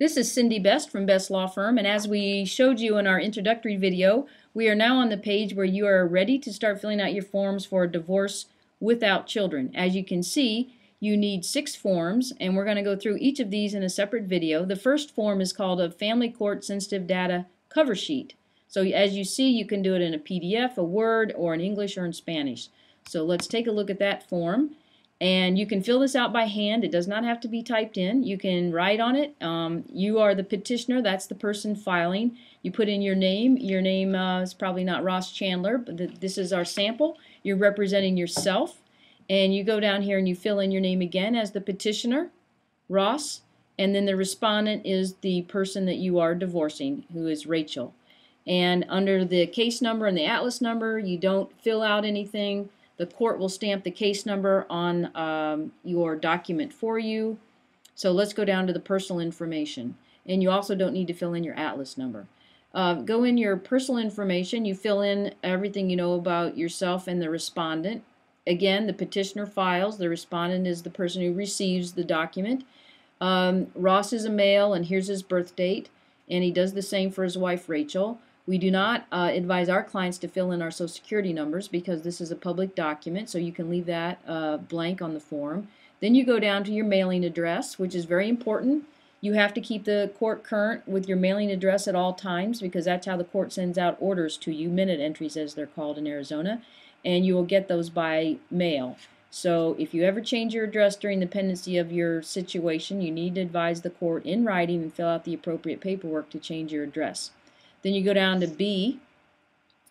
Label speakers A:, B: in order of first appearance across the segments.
A: This is Cindy Best from Best Law Firm, and as we showed you in our introductory video, we are now on the page where you are ready to start filling out your forms for a divorce without children. As you can see, you need 6 forms, and we're going to go through each of these in a separate video. The first form is called a Family Court Sensitive Data Cover Sheet. So as you see, you can do it in a PDF, a Word, or in English or in Spanish. So let's take a look at that form. And you can fill this out by hand. It does not have to be typed in. You can write on it. You are the petitioner. That's the person filing. You put in your name. Your name is probably not Ross Chandler, but this is our sample. You're representing yourself. And you go down here and you fill in your name again as the petitioner, Ross. And then the respondent is the person that you are divorcing, who is Rachel. And under the case number and the atlas number, you don't fill out anything. The court will stamp the case number on your document for you. So let's go down to the personal information. And you also don't need to fill in your atlas number. Go in your personal information. You fill in everything you know about yourself and the respondent. Again, the petitioner files. The respondent is the person who receives the document. Ross is a male, and here's his birth date. And he does the same for his wife, Rachel. We do not advise our clients to fill in our Social Security numbers because this is a public document, so you can leave that blank on the form. Then you go down to your mailing address, which is very important. You have to keep the court current with your mailing address at all times because that's how the court sends out orders to you, minute entries as they're called in Arizona, and you will get those by mail. So if you ever change your address during the pendency of your situation, you need to advise the court in writing and fill out the appropriate paperwork to change your address. Then you go down to B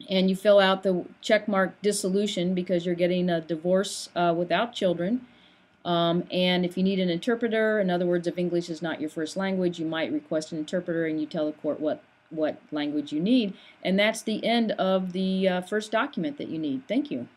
A: and you fill out the checkmark dissolution because you're getting a divorce without children. And if you need an interpreter, in other words, if English is not your first language, you might request an interpreter and you tell the court what language you need. And that's the end of the first document that you need. Thank you.